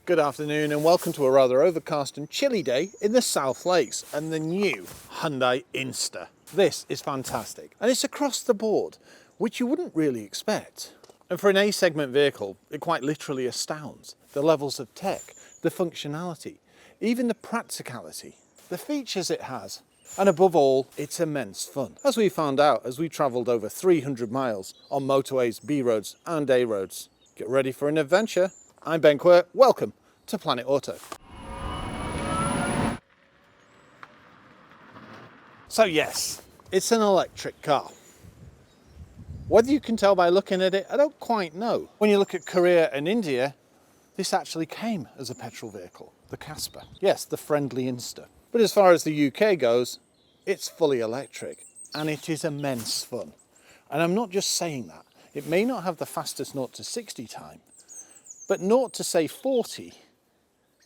Good afternoon and welcome to a rather overcast and chilly day in the South Lakes and the new Hyundai Inster. This is fantastic and it's across the board, which you wouldn't really expect. And for an A-segment vehicle, it quite literally astounds. The levels of tech, the functionality, even the practicality, the features it has, and above all, it's immense fun. As we found out as we travelled over 300 miles on motorways, B roads and A roads. Get ready for an adventure. I'm Ben Quirk, welcome to Planet Auto. So yes, it's an electric car. Whether you can tell by looking at it, I don't quite know. When you look at Korea and India, this actually came as a petrol vehicle, the Casper. Yes, the friendly Inster. But as far as the UK goes, it's fully electric and it is immense fun. And I'm not just saying that. It may not have the fastest 0 to 60 time, but 0 to say 40,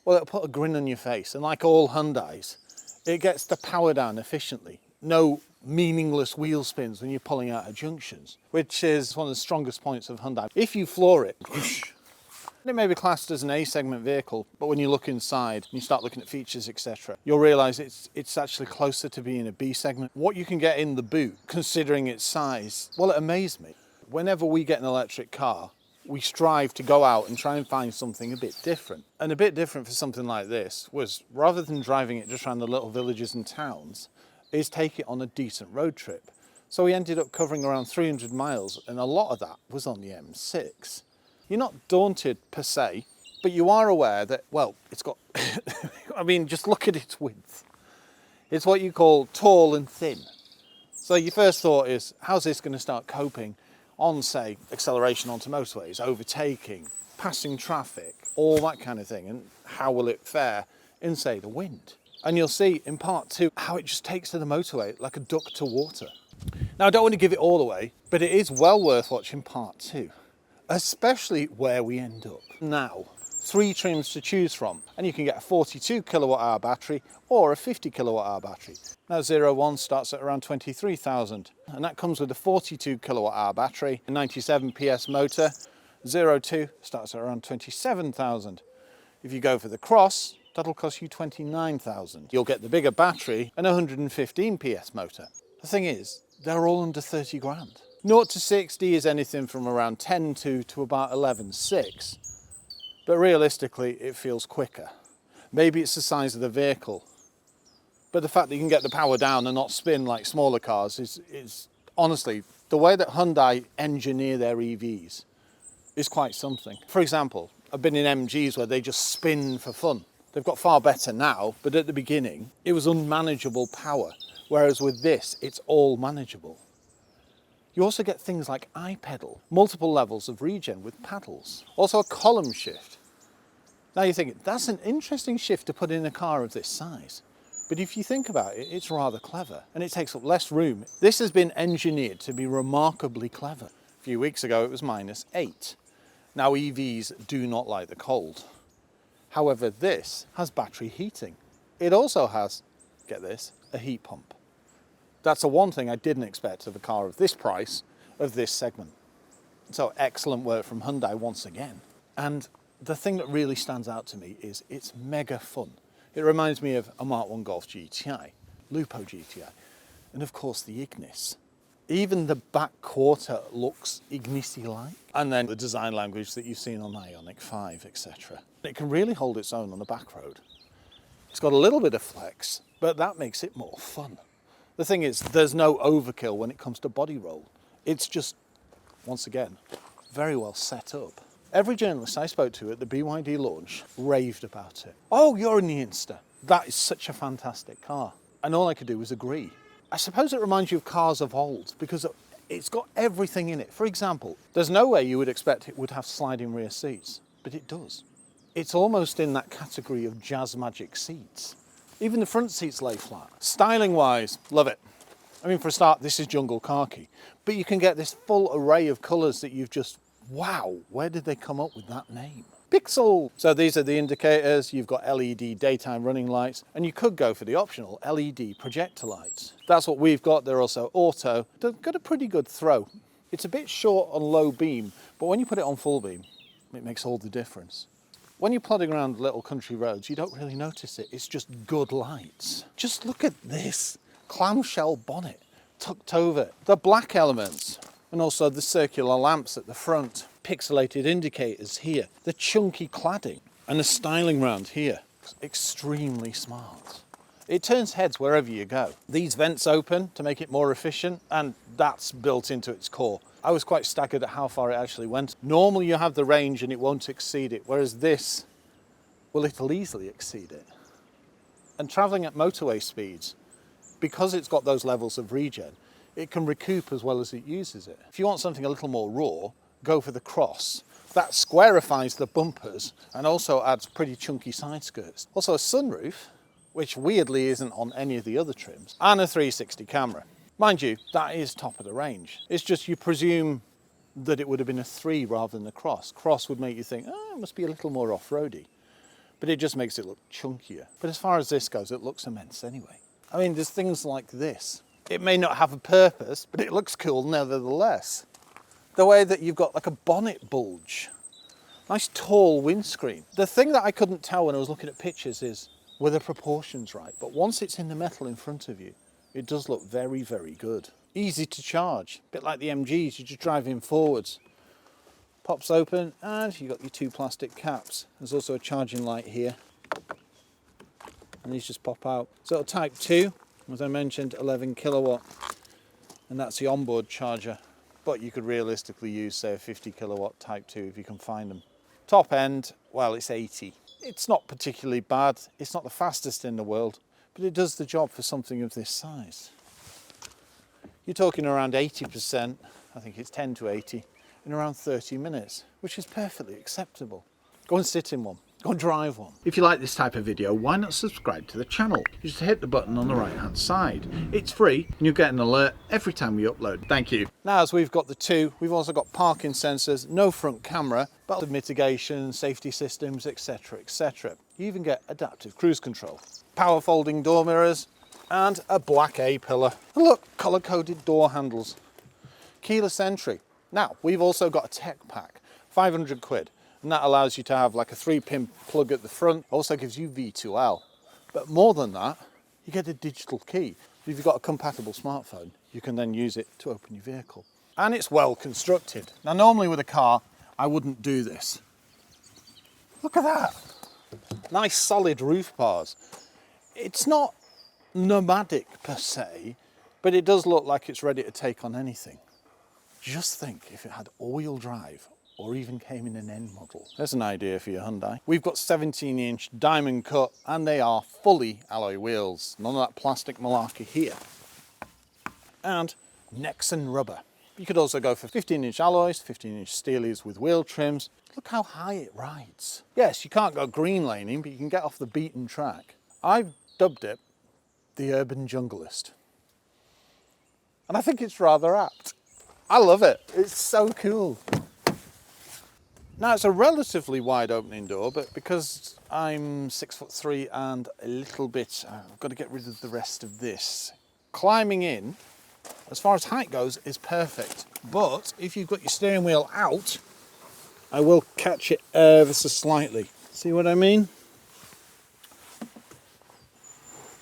well, it'll put a grin on your face. And like all Hyundais, it gets the power down efficiently. No meaningless wheel spins when you're pulling out of junctions, which is one of the strongest points of Hyundai. If you floor it, it may be classed as an A-segment vehicle, but when you look inside and you start looking at features, etc., you'll realise it's actually closer to being a B-segment. What you can get in the boot, considering its size, well, it amazed me. Whenever we get an electric car, we strive to go out and try and find something a bit different. And a bit different for something like this was, rather than driving it just around the little villages and towns, is take it on a decent road trip. So we ended up covering around 300 miles, and a lot of that was on the M6. You're not daunted per se, but you are aware that, well, it's got, I mean, just look at its width. It's what you call tall and thin. So your first thought is, how's this going to start coping on, say, acceleration onto motorways, overtaking, passing traffic, all that kind of thing, and how will it fare in, say, the wind? And you'll see in part 2 how it just takes to the motorway like a duck to water. Now, I don't want to give it all away, but it is well worth watching part 2, especially where we end up. Now, 3 trims to choose from, and you can get a 42 kilowatt hour battery or a 50 kilowatt hour battery. Now 01 starts at around 23,000, and that comes with a 42 kilowatt hour battery, a 97 PS motor. 02 starts at around 27,000. If you go for the Cross, that'll cost you 29,000. You'll get the bigger battery and a 115 PS motor. The thing is, they're all under 30 grand. 0 to 60 is anything from around 10.2 to about 11.6. But realistically, it feels quicker. Maybe it's the size of the vehicle, but the fact that you can get the power down and not spin like smaller cars is honestly, the way that Hyundai engineer their EVs is quite something. For example, I've been in MGs where they just spin for fun. They've got far better now, but at the beginning, it was unmanageable power, whereas with this, it's all manageable. You also get things like iPedal, multiple levels of regen with paddles, also a column shift. Now you're thinking, that's an interesting shift to put in a car of this size. But if you think about it, it's rather clever and it takes up less room. This has been engineered to be remarkably clever. A few weeks ago, it was -8. Now EVs do not like the cold. However, this has battery heating. It also has, get this, a heat pump. That's the one thing I didn't expect of a car of this price, of this segment. So excellent work from Hyundai once again. And the thing that really stands out to me is it's mega fun. It reminds me of a Mark 1 Golf GTI, Lupo GTI, and of course the Ignis. Even the back quarter looks Ignis-y-like. And then the design language that you've seen on the Ioniq 5, etc. It can really hold its own on the back road. It's got a little bit of flex, but that makes it more fun. The thing is, there's no overkill when it comes to body roll. It's just, once again, very well set up. Every journalist I spoke to at the BYD launch raved about it. Oh, you're in the Inster. That is such a fantastic car. And all I could do was agree. I suppose it reminds you of cars of old because it's got everything in it. For example, there's no way you would expect it would have sliding rear seats, but it does. It's almost in that category of jazz magic seats. Even the front seats lay flat. Styling wise, love it. I mean, for a start, this is jungle khaki, but you can get this full array of colours that you've just, wow, where did they come up with that name? Pixel! So these are the indicators. You've got LED daytime running lights, and you could go for the optional LED projector lights. That's what we've got. They're also auto. They've got a pretty good throw. It's a bit short on low beam, but when you put it on full beam, it makes all the difference. When you're plodding around little country roads, you don't really notice it. It's just good lights. Just look at this clamshell bonnet tucked over. The black elements and also the circular lamps at the front. Pixelated indicators here. The chunky cladding and the styling round here. It's extremely smart. It turns heads wherever you go. These vents open to make it more efficient, and that's built into its core. I was quite staggered at how far it actually went. Normally you have the range and it won't exceed it, whereas this, well, it'll easily exceed it. And travelling at motorway speeds, because it's got those levels of regen, it can recoup as well as it uses it. If you want something a little more raw, go for the Cross. That squarifies the bumpers and also adds pretty chunky side skirts. Also a sunroof, which weirdly isn't on any of the other trims, and a 360 camera. Mind you, that is top of the range. It's just you presume that it would have been a 3 rather than a Cross. Cross would make you think, oh, it must be a little more off-roady. But it just makes it look chunkier. But as far as this goes, it looks immense anyway. I mean, there's things like this. It may not have a purpose, but it looks cool nevertheless. The way that you've got like a bonnet bulge. Nice tall windscreen. The thing that I couldn't tell when I was looking at pictures is, were the proportions right? But once it's in the metal in front of you, it does look very, very good. Easy to charge, a bit like the MGs, you just drive in forwards. Pops open and you've got your 2 plastic caps. There's also a charging light here. And these just pop out. So Type 2, as I mentioned, 11 kilowatt. And that's the onboard charger. But you could realistically use, say, a 50 kilowatt Type 2 if you can find them. Top end, well, it's 80. It's not particularly bad. It's not the fastest in the world, but it does the job for something of this size. You're talking around 80%, I think it's 10 to 80, in around 30 minutes, which is perfectly acceptable. Go and sit in one. Go and drive one. If you like this type of video, why not subscribe to the channel? You just hit the button on the right hand side. It's free and you'll get an alert every time we upload. Thank you. Now, as we've got the 2, we've also got parking sensors, no front camera, but mitigation, safety systems, etc, etc. You even get adaptive cruise control, power folding door mirrors, and a black A-pillar. And look, colour-coded door handles. Keyless entry. Now, we've also got a tech pack, 500 quid. And that allows you to have like a 3-pin plug at the front. Also gives you V2L. But more than that, you get a digital key. If you've got a compatible smartphone, you can then use it to open your vehicle. And it's well constructed. Now, normally with a car, I wouldn't do this. Look at that. Nice solid roof bars. It's not nomadic per se, but it does look like it's ready to take on anything. Just think if it had all-wheel drive or even came in an N model. There's an idea for your Hyundai. We've got 17-inch diamond cut and they are fully alloy wheels. None of that plastic malarkey here. And Nexon rubber. You could also go for 15-inch alloys, 15-inch steelies with wheel trims. Look how high it rides. Yes, you can't go green laning, but you can get off the beaten track. I've dubbed it the urban junglist. And I think it's rather apt. I love it. It's so cool. Now, it's a relatively wide opening door, but because I'm 6'3" and a little bit, I've got to get rid of the rest of this. Climbing in, as far as height goes, is perfect. But if you've got your steering wheel out, I will catch it ever so slightly. See what I mean?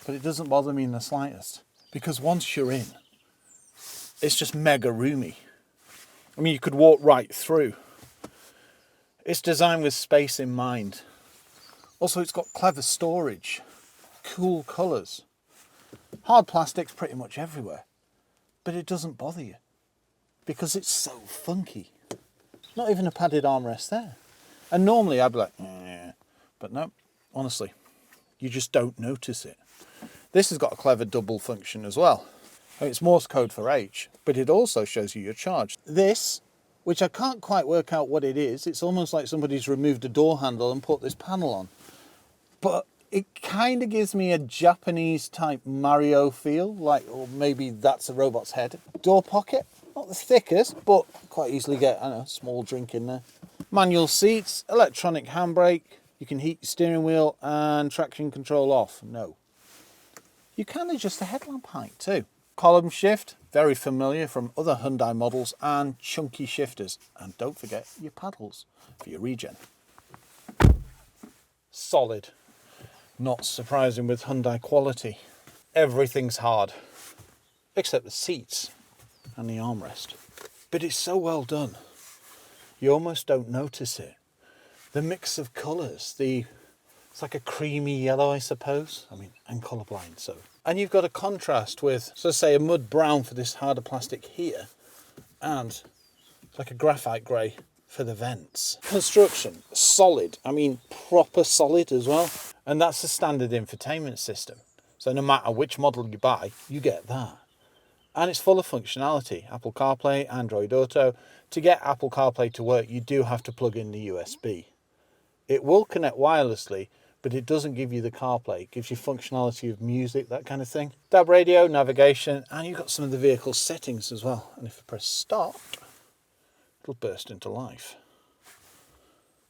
But it doesn't bother me in the slightest, because once you're in, it's just mega roomy. I mean, you could walk right through. It's designed with space in mind. Also, it's got clever storage, cool colours. Hard plastic's pretty much everywhere, but it doesn't bother you because it's so funky. Not even a padded armrest there. And normally I'd be like, yeah, but no, honestly, you just don't notice it. This has got a clever double function as well. It's Morse code for H, but it also shows you your charge. This, which I can't quite work out what it is, it's almost like somebody's removed a door handle and put this panel on. But it kind of gives me a Japanese type Mario feel, like, or maybe that's a robot's head. Door pocket, not the thickest, but quite easily get, I don't know, a small drink in there. Manual seats, electronic handbrake, you can heat your steering wheel and traction control off. No. You can adjust the headlamp height too. Column shift, very familiar from other Hyundai models, and chunky shifters. And don't forget your paddles for your regen. solid. Not surprising with Hyundai quality. Everything's hard, except the seats and the armrest. But it's so well done, you almost don't notice it. The mix of colours, it's like a creamy yellow, I suppose. I mean, I'm colourblind, so. And you've got a contrast with, so say, a mud brown for this harder plastic here, and like a graphite grey for the vents. Construction, solid. I mean, proper solid as well. And that's the standard infotainment system. So no matter which model you buy, you get that. And it's full of functionality. Apple CarPlay, Android Auto. To get Apple CarPlay to work, you do have to plug in the USB. It will connect wirelessly, but it doesn't give you the CarPlay. It gives you functionality of music, that kind of thing. DAB radio, navigation, and you've got some of the vehicle settings as well. And if I press start, it'll burst into life.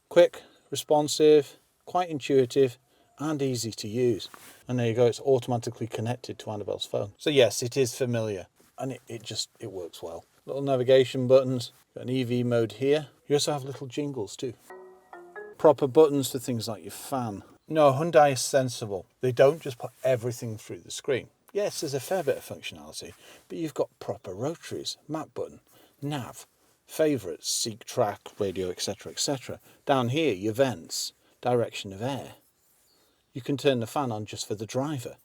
Quick, responsive, quite intuitive, and easy to use. And there you go, it's automatically connected to Annabelle's phone. So yes, it is familiar, and it works well. Little navigation buttons, got an EV mode here. You also have little jingles too. Proper buttons for things like your fan. No, Hyundai is sensible. They don't just put everything through the screen. Yes, there's a fair bit of functionality, but you've got proper rotaries, map button, nav, favourites, seek, track, radio, etc, etc. Down here, your vents, direction of air. You can turn the fan on just for the driver.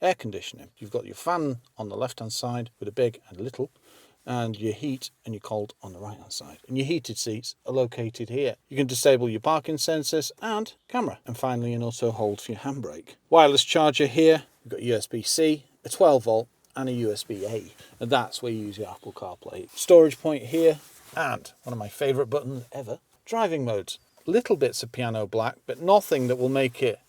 Air conditioning. You've got your fan on the left-hand side with a big and a little, and your heat and your cold on the right-hand side. And your heated seats are located here. You can disable your parking sensors and camera. And finally, an auto hold for your handbrake. Wireless charger here. You've got USB-C, a 12-volt, and a USB-A. And that's where you use your Apple CarPlay. Storage point here, and one of my favourite buttons ever, driving modes. Little bits of piano black, but nothing that will make it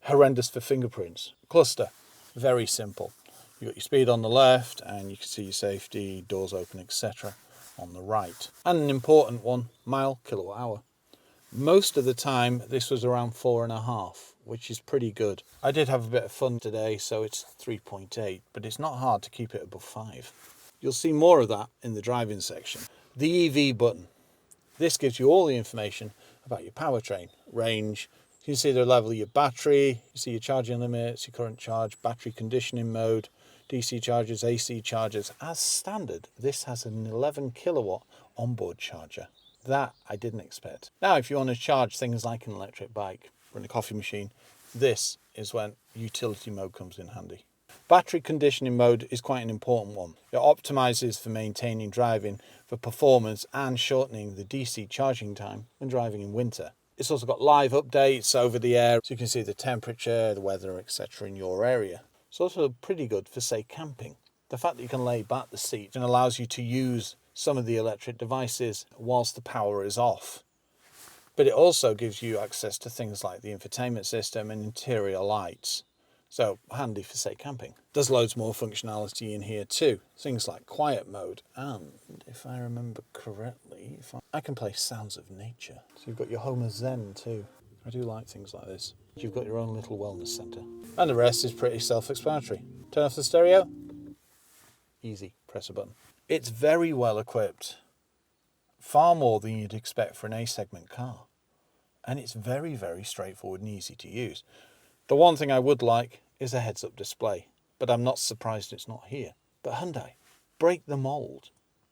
horrendous for fingerprints. Cluster, very simple. You've got your speed on the left, and you can see your safety, doors open, etc. on the right. And an important one, mile, kilowatt hour. Most of the time, this was around 4.5, which is pretty good. I did have a bit of fun today, so it's 3.8, but it's not hard to keep it above 5. You'll see more of that in the driving section. The EV button. This gives you all the information about your powertrain, range. You can see the level of your battery, you see your charging limits, your current charge, battery conditioning mode, DC chargers, AC chargers. As standard, this has an 11 kilowatt onboard charger. That I didn't expect. Now, if you want to charge things like an electric bike, run a coffee machine, this is when utility mode comes in handy. Battery conditioning mode is quite an important one. It optimizes for maintaining driving for performance and shortening the DC charging time when driving in winter. It's also got live updates over the air, so you can see the temperature, the weather, etc. in your area. It's also pretty good for, say, camping. The fact that you can lay back the seat and allows you to use some of the electric devices whilst the power is off. But it also gives you access to things like the infotainment system and interior lights. So handy for, say, camping. There's loads more functionality in here too. Things like quiet mode, and if I remember correctly, I can play sounds of nature. So you've got your home zen too. I do like things like this. You've got your own little wellness centre. And the rest is pretty self-explanatory. Turn off the stereo. Easy, press a button. It's very well equipped. Far more than you'd expect for an A-segment car. And it's very, very straightforward and easy to use. The one thing I would like is a heads-up display, but I'm not surprised it's not here. But Hyundai, break the mould.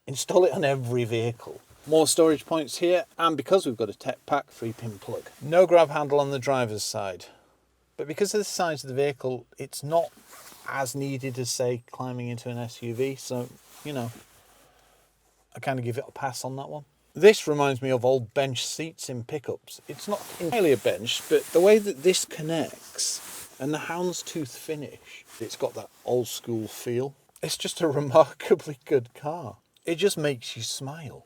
Install it on every vehicle. More storage points here, and because we've got a tech pack 3-pin plug. No grab handle on the driver's side. But because of the size of the vehicle, it's not as needed as, say, climbing into an SUV, so, you know, I kind of give it a pass on that one. This reminds me of old bench seats in pickups. It's not entirely a bench, but the way that this connects and the houndstooth finish, it's got that old school feel. It's just a remarkably good car. It just makes you smile.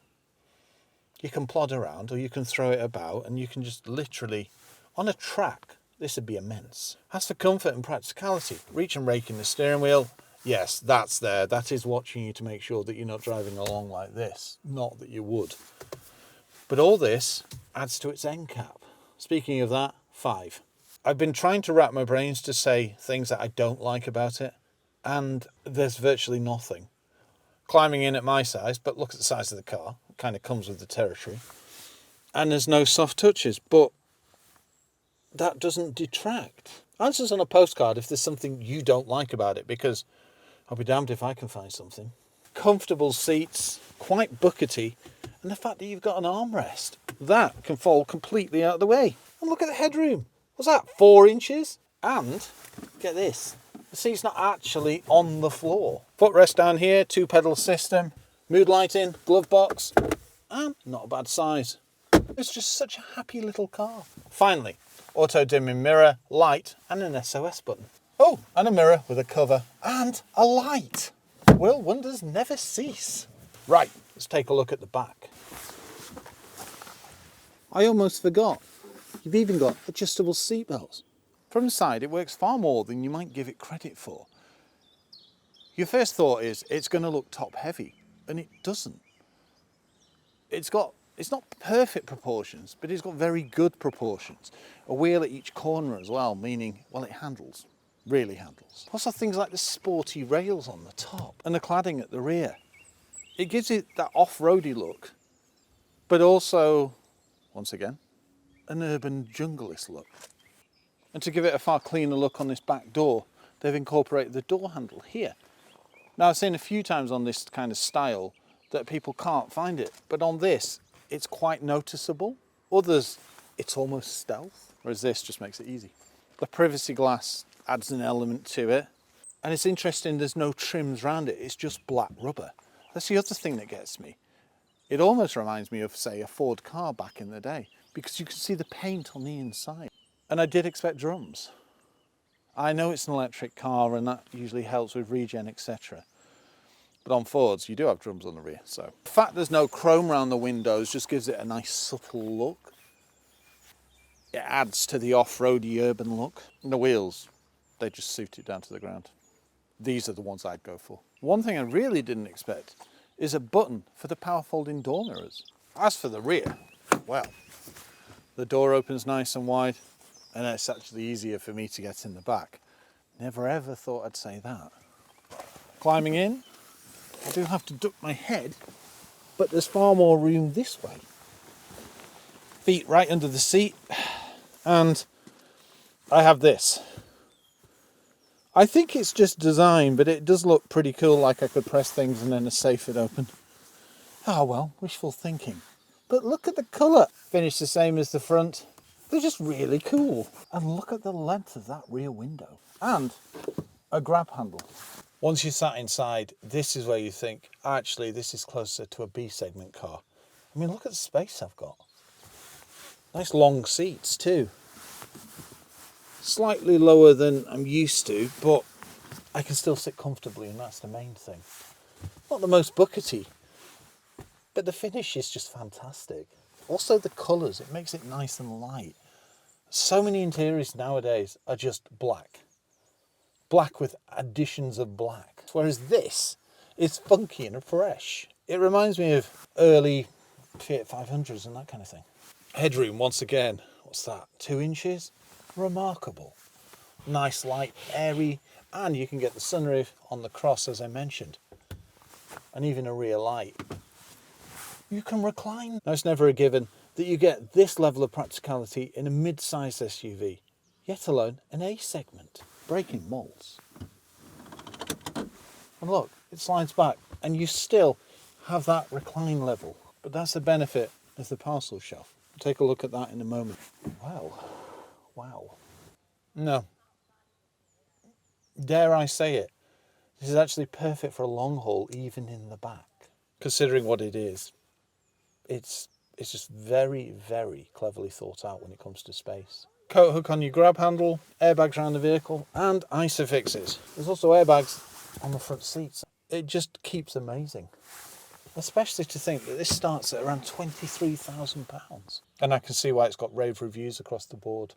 You can plod around or you can throw it about and you can just literally, on a track, this would be immense. As for comfort and practicality, reach and rake in the steering wheel, yes, that's there. That is watching you to make sure that you're not driving along like this. Not that you would. But all this adds to its end cap. Speaking of that, 5. I've been trying to wrap my brains to say things that I don't like about it, and there's virtually nothing. Climbing in at my size, but look at the size of the car. It kind of comes with the territory. And there's no soft touches, but that doesn't detract. Answers on a postcard if there's something you don't like about it, because I'll be damned if I can find something. Comfortable seats, quite buckety, and the fact that you've got an armrest. That can fold completely out of the way. And look at the headroom. What's that, 4 inches? And, get this, the seat's not actually on the floor. Footrest down here, 2-pedal system, mood lighting, glove box, and not a bad size. It's just such a happy little car. Finally, auto dimming mirror, light, and an SOS button. Oh, and a mirror with a cover and a light. Will wonders never cease. Right, let's take a look at the back. I almost forgot. You've even got adjustable seat belts. From the side, it works far more than you might give it credit for. Your first thought is it's going to look top heavy, and it doesn't. It's not perfect proportions, but it's got very good proportions. A wheel at each corner as well, meaning, well, it handles, really handles. Also things like the sporty rails on the top and the cladding at the rear. It gives it that off-roady look, but also, once again, an urban junglist look. And to give it a far cleaner look on this back door, they've incorporated the door handle here. Now, I've seen a few times on this kind of style that people can't find it, but on this, it's quite noticeable. Others, it's almost stealth, whereas this just makes it easy. The privacy glass adds an element to it, and it's interesting there's no trims around it, it's just black rubber. That's the other thing that gets me. It almost reminds me of, say, a Ford car back in the day, because you can see the paint on the inside. And I did expect drums. I know it's an electric car and that usually helps with regen, etc. But on Fords, you do have drums on the rear, so. The fact there's no chrome around the windows just gives it a nice subtle look. It adds to the off-roady urban look. And the wheels, they just suit it down to the ground. These are the ones I'd go for. One thing I really didn't expect is a button for the power folding door mirrors. As for the rear, well, the door opens nice and wide, and it's actually easier for me to get in the back. Never ever thought I'd say that. Climbing in, I do have to duck my head, but there's far more room this way. Feet right under the seat, and I have this. I think it's just design, but it does look pretty cool, like I could press things and then a safe would open. Ah well, wishful thinking. But look at the colour. Finished the same as the front. They're just really cool. And look at the length of that rear window. And a grab handle. Once you sat inside, this is where you think, actually, this is closer to a B segment car. I mean, look at the space I've got. Nice long seats too. Slightly lower than I'm used to, but I can still sit comfortably, and that's the main thing. Not the most buckety, but the finish is just fantastic. Also the colours, it makes it nice and light. So many interiors nowadays are just black. Black with additions of black. Whereas this is funky and fresh. It reminds me of early Fiat 500s and that kind of thing. Headroom, once again, what's that, 2 inches? Remarkable. Nice, light, airy, and you can get the sunroof on the cross, as I mentioned. And even a rear light. You can recline. Now, it's never a given that you get this level of practicality in a mid-sized SUV, yet alone an A segment. Breaking molds. And look, it slides back, and you still have that recline level. But that's the benefit of the parcel shelf. We'll take a look at that in a moment. Wow. No. Dare I say it, this is actually perfect for a long haul, even in the back. Considering what it is, it's just very, very cleverly thought out when it comes to space. Coat hook on your grab handle, airbags around the vehicle, and ISOFIXes. There's also airbags on the front seats. It just keeps amazing. Especially to think that this starts at around £23,000. And I can see why it's got rave reviews across the board.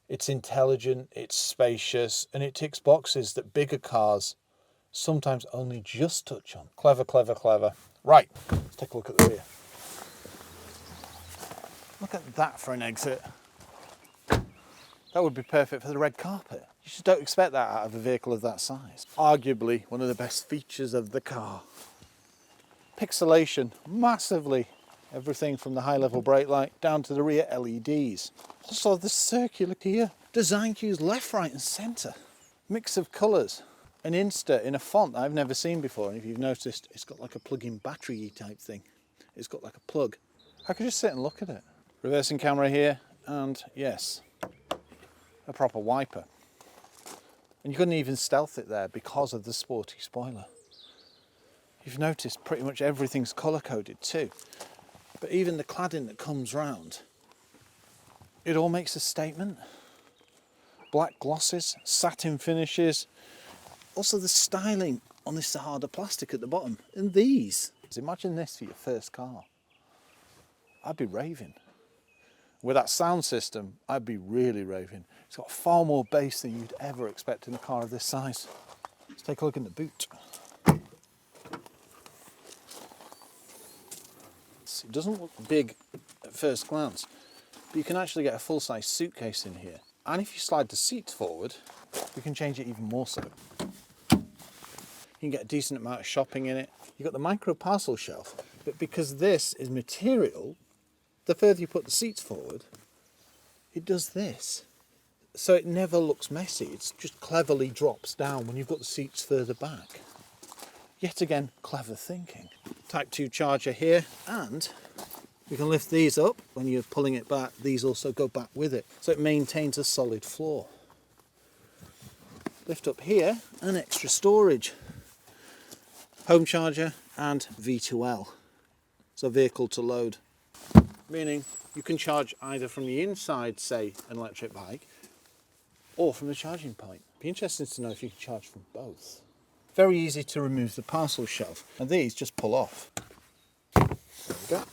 It's intelligent, it's spacious, and it ticks boxes that bigger cars sometimes only just touch on. Clever, clever, clever. Right, let's take a look at the rear. Look at that for an exit. That would be perfect for the red carpet. You just don't expect that out of a vehicle of that size. Arguably one of the best features of the car. Pixelation, massively Everything from the high-level brake light down to the rear LEDs. Also the circular gear. Design cues left, right and centre. Mix of colours. An Inster in a font I've never seen before, and if you've noticed, it's got like a plug-in battery type thing. It's got like a plug. I could just sit and look at it. Reversing camera here, and yes, a proper wiper. And you couldn't even stealth it there because of the sporty spoiler. You've noticed pretty much everything's colour-coded too. But even the cladding that comes round, it all makes a statement. Black glosses, satin finishes, also the styling on this harder plastic at the bottom, and these. Imagine this for your first car. I'd be raving. With that sound system, I'd be really raving. It's got far more bass than you'd ever expect in a car of this size. Let's take a look in the boot. It doesn't look big at first glance, but you can actually get a full-size suitcase in here. And if you slide the seats forward, we can change it even more so. You can get a decent amount of shopping in it. You've got the micro parcel shelf, but because this is material, the further you put the seats forward, it does this. So it never looks messy, it just cleverly drops down when you've got the seats further back. Yet again, clever thinking. Type 2 charger here, and you can lift these up. When you're pulling it back, these also go back with it. So it maintains a solid floor. Lift up here, and extra storage. Home charger and V2L. So vehicle to load. Meaning you can charge either from the inside, say, an electric bike, or from the charging point. Be interesting to know if you can charge from both. Very easy to remove the parcel shelf, and these just pull off. There we go.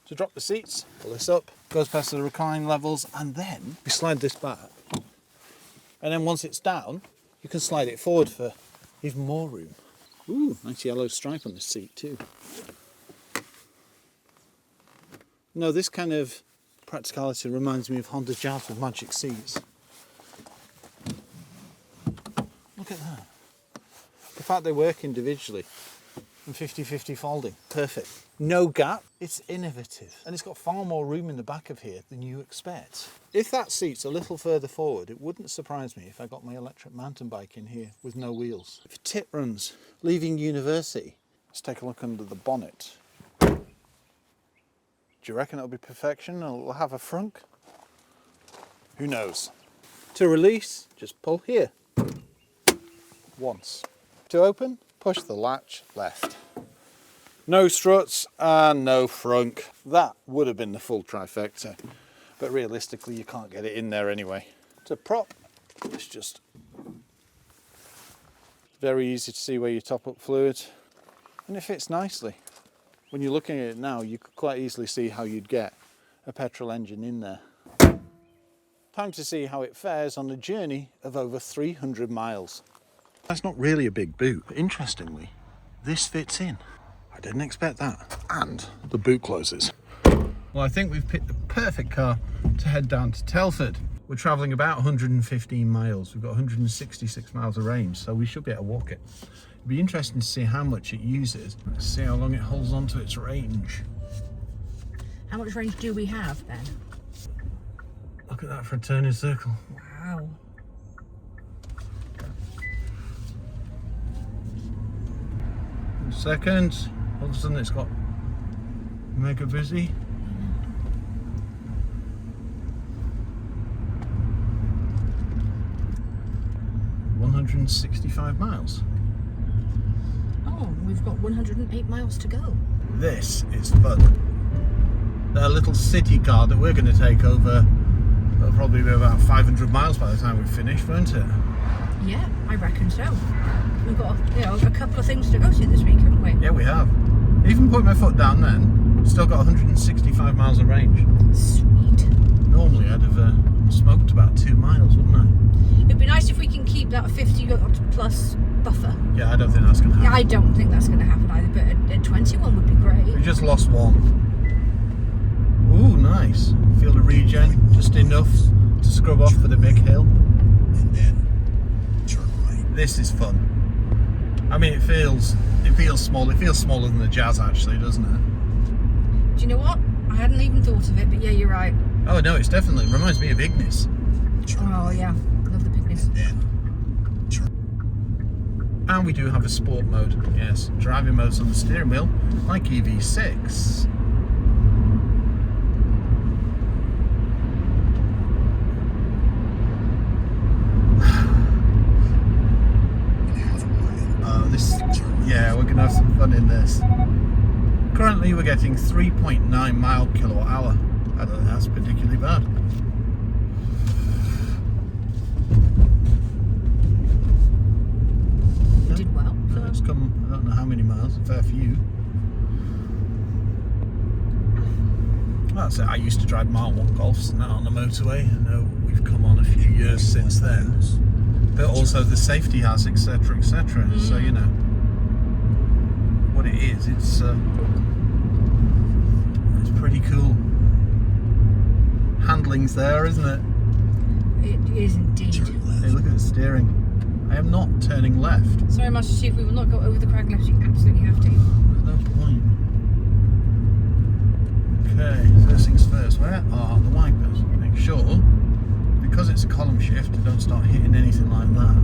To drop the seats, pull this up, goes past the recline levels, and then we slide this back. And then once it's down, you can slide it forward for even more room. Ooh, nice yellow stripe on the seat too. No, this kind of practicality reminds me of Honda Jazz with magic seats. Look at that. The fact they work individually and 50-50 folding, perfect. No gap, it's innovative. And it's got far more room in the back of here than you expect. If that seat's a little further forward, it wouldn't surprise me if I got my electric mountain bike in here with no wheels. If tip runs, leaving university, let's take a look under the bonnet. Do you reckon it'll be perfection or it'll have a frunk? Who knows? To release, just pull here. Once. To open, push the latch left. No struts and no frunk. That would have been the full trifecta, but realistically you can't get it in there anyway. To prop, it's just very easy to see where you top up fluid, and it fits nicely. When you're looking at it now, you could quite easily see how you'd get a petrol engine in there. Time to see how it fares on a journey of over 300 miles. That's not really a big boot, but interestingly, this fits in. I didn't expect that. And the boot closes. Well, I think we've picked the perfect car to head down to Telford. We're travelling about 115 miles. We've got 166 miles of range, so we should be able to walk it. It'd be interesting to see how much it uses. Let's see how long it holds on to its range. How much range do we have then? Look at that for a turning circle. Wow. Seconds. All of a sudden it's got mega busy. 165 miles. Oh, we've got 108 miles to go. This is fun. A little city car that we're going to take over. It'll probably be about 500 miles by the time we've finished, won't it? Yeah, I reckon so. We've got, a couple of things to go to this week, haven't we? Yeah, we have. Even put my foot down then, still got 165 miles of range. Sweet. Normally I'd have smoked about 2 miles, wouldn't I? It'd be nice if we can keep that 50 plus buffer. Yeah, I don't think that's going to happen. Yeah, I don't think that's going to happen either, but a 21 would be great. We just lost one. Ooh, nice. Feel the regen, just enough to scrub off for the big hill. And then turn right. This is fun. I mean, it feels small. It feels smaller than the Jazz, actually, doesn't it? Do you know what? I hadn't even thought of it, but yeah, you're right. Oh no, it's definitely, it reminds me of Ignis. Oh yeah, love the bigness. And we do have a sport mode. Yes, driving modes on the steering wheel, like EV6. Yeah, we're gonna have some fun in this. Currently we're getting 3.9 mile kilowatt hour. I don't think that's particularly bad. You did well. So it's come, I don't know how many miles, a fair few. Well, that's it. I used to drive Mile 1 Golfs now on the motorway. I know we've come on a few years since then. But also the safety has, etc, etc. So, you know, what it is, it's pretty cool. Handling's there, isn't it? It is indeed. Hey, look at the steering. I am not turning left. Sorry, Master Chief, we will not go over the crag left. You absolutely have to. There's no point. Okay, first things first, where are the wipers? Make sure, because it's a column shift, don't start hitting anything like that.